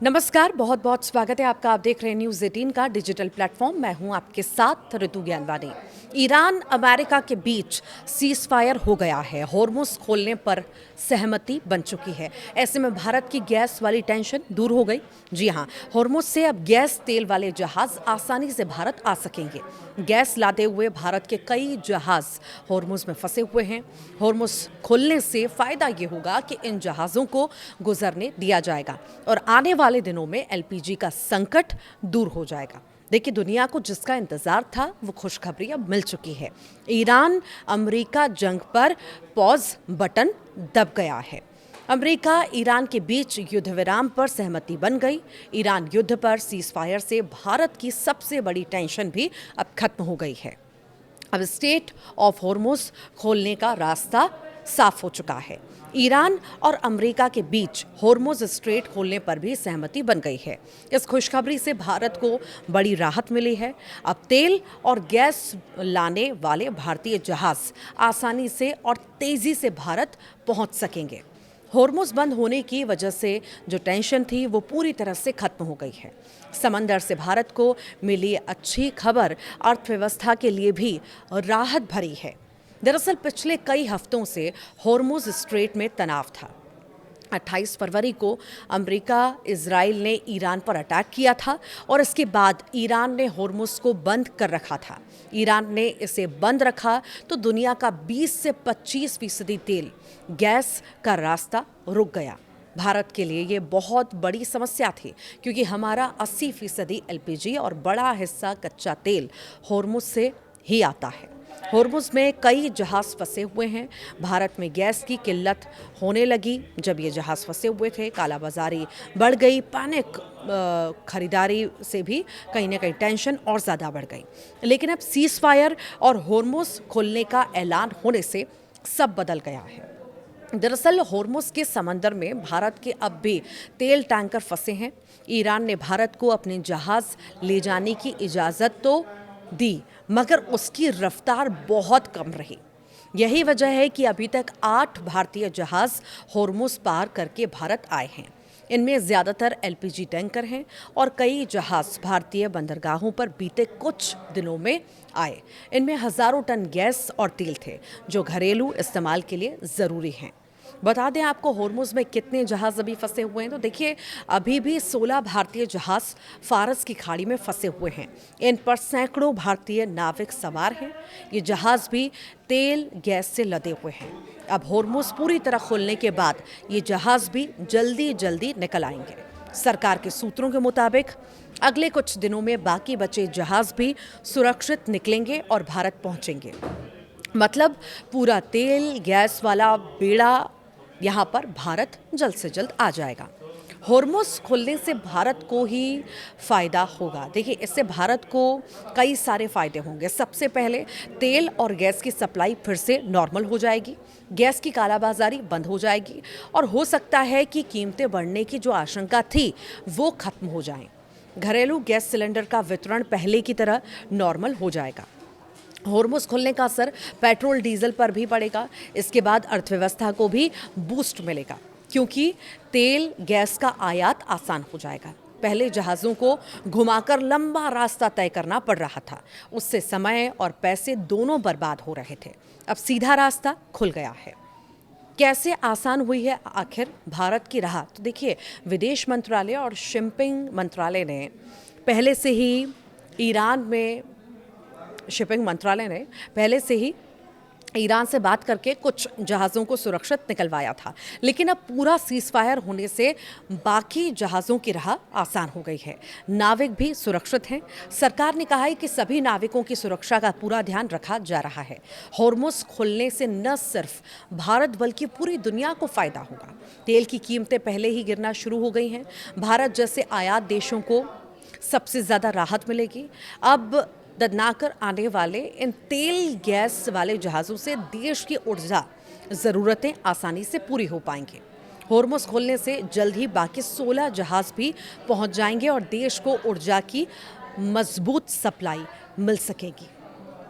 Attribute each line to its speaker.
Speaker 1: नमस्कार, बहुत बहुत स्वागत है आपका। आप देख रहे हैं न्यूज़ 18 का डिजिटल प्लेटफॉर्म। मैं हूं आपके साथ ऋतु ज्ञानवानी। ईरान अमेरिका के बीच सीज फायर हो गया है। होर्मुज खोलने पर सहमति बन चुकी है। ऐसे में भारत की गैस वाली टेंशन दूर हो गई। जी हां, होर्मुज से अब गैस तेल वाले जहाज आसानी से भारत आ सकेंगे। गैस लादे हुए भारत के कई जहाज होर्मुज में फंसे हुए हैं। होर्मुज खुलने से फायदा ये होगा कि इन जहाज़ों को गुजरने दिया जाएगा और आने वाले दिनों में एलपीजी का संकट दूर हो जाएगा। देखिए, दुनिया को जिसका इंतजार था वो खुशखबरी अब मिल चुकी है। ईरान अमेरिका जंग पर पॉज बटन दब गया है। अमेरिका ईरान के बीच युद्ध विराम पर सहमति बन गई। ईरान युद्ध पर सीज फायर से भारत की सबसे बड़ी टेंशन भी अब खत्म हो गई है। अब स्टेट ऑफ होर्मुज खोलने का रास्ता साफ हो चुका है। ईरान और अमेरिका के बीच होर्मुज स्ट्रेट खोलने पर भी सहमति बन गई है। इस खुशखबरी से भारत को बड़ी राहत मिली है। अब तेल और गैस लाने वाले भारतीय जहाज आसानी से और तेजी से भारत पहुंच सकेंगे। होर्मुज बंद होने की वजह से जो टेंशन थी वो पूरी तरह से खत्म हो गई है। समंदर से भारत को मिली अच्छी खबर अर्थव्यवस्था के लिए भी राहत भरी है। दरअसल पिछले कई हफ्तों से होर्मुज स्ट्रेट में तनाव था। 28 फरवरी को अमेरिका इजराइल ने ईरान पर अटैक किया था और इसके बाद ईरान ने होर्मुज को बंद कर रखा था। ईरान ने इसे बंद रखा तो दुनिया का 20 से 25% तेल गैस का रास्ता रुक गया। भारत के लिए ये बहुत बड़ी समस्या थी क्योंकि हमारा 80% एलपीजी और बड़ा हिस्सा कच्चा तेल होर्मुज से ही आता है। होर्मुज में कई जहाज फंसे हुए हैं। भारत में गैस की किल्लत होने लगी जब ये जहाज फंसे हुए थे। कालाबाजारी बढ़ गई। पैनिक खरीदारी से भी कहीं ना कहीं टेंशन और ज़्यादा बढ़ गई। लेकिन अब सीज फायर और होर्मुज खुलने का ऐलान होने से सब बदल गया है। दरअसल होर्मुज के समंदर में भारत के अब भी तेल टैंकर फंसे हैं। ईरान ने भारत को अपने जहाज ले जाने की इजाज़त तो दी मगर उसकी रफ्तार बहुत कम रही। यही वजह है कि अभी तक 8 भारतीय जहाज होर्मुज पार करके भारत आए हैं। इनमें ज़्यादातर एलपीजी टैंकर हैं और कई जहाज भारतीय बंदरगाहों पर बीते कुछ दिनों में आए। इनमें हज़ारों टन गैस और तेल थे जो घरेलू इस्तेमाल के लिए ज़रूरी हैं। बता दें आपको होर्मुज में कितने जहाज अभी फंसे हुए हैं। तो देखिए, अभी भी 16 भारतीय जहाज फारस की खाड़ी में फंसे हुए हैं। इन पर सैकड़ों भारतीय नाविक सवार हैं। ये जहाज भी तेल गैस से लदे हुए हैं। अब होर्मुज पूरी तरह खुलने के बाद ये जहाज भी जल्दी जल्दी निकल आएंगे। सरकार के सूत्रों के मुताबिक अगले कुछ दिनों में बाकी बचे जहाज भी सुरक्षित निकलेंगे और भारत पहुंचेंगे। मतलब पूरा तेल गैस वाला बेड़ा यहाँ पर भारत जल्द से जल्द आ जाएगा। होर्मुज खुलने से भारत को ही फ़ायदा होगा। देखिए, इससे भारत को कई सारे फ़ायदे होंगे। सबसे पहले तेल और गैस की सप्लाई फिर से नॉर्मल हो जाएगी। गैस की कालाबाजारी बंद हो जाएगी और हो सकता है कि कीमतें बढ़ने की जो आशंका थी वो खत्म हो जाएं। घरेलू गैस सिलेंडर का वितरण पहले की तरह नॉर्मल हो जाएगा। होर्मुज खुलने का असर पेट्रोल डीजल पर भी पड़ेगा। इसके बाद अर्थव्यवस्था को भी बूस्ट मिलेगा क्योंकि तेल गैस का आयात आसान हो जाएगा। पहले जहाज़ों को घुमाकर लंबा रास्ता तय करना पड़ रहा था। उससे समय और पैसे दोनों बर्बाद हो रहे थे। अब सीधा रास्ता खुल गया है। कैसे आसान हुई है आखिर भारत की राह? तो देखिए, विदेश मंत्रालय और शिपिंग मंत्रालय ने पहले से ही ईरान में शिपिंग मंत्रालय ने पहले से ही ईरान से बात करके कुछ जहाज़ों को सुरक्षित निकलवाया था। लेकिन अब पूरा सीज फायर होने से बाकी जहाज़ों की राह आसान हो गई है। नाविक भी सुरक्षित हैं। सरकार ने कहा है कि सभी नाविकों की सुरक्षा का पूरा ध्यान रखा जा रहा है। होर्मुज खुलने से न सिर्फ भारत बल्कि पूरी दुनिया को फ़ायदा होगा। तेल की कीमतें पहले ही गिरना शुरू हो गई हैं। भारत जैसे आयात देशों को सबसे ज़्यादा राहत मिलेगी। अब ददनाकर आने वाले इन तेल गैस वाले जहाज़ों से देश की ऊर्जा ज़रूरतें आसानी से पूरी हो पाएंगी। होर्मुज खोलने से जल्द ही बाकी 16 जहाज़ भी पहुंच जाएंगे और देश को ऊर्जा की मजबूत सप्लाई मिल सकेगी।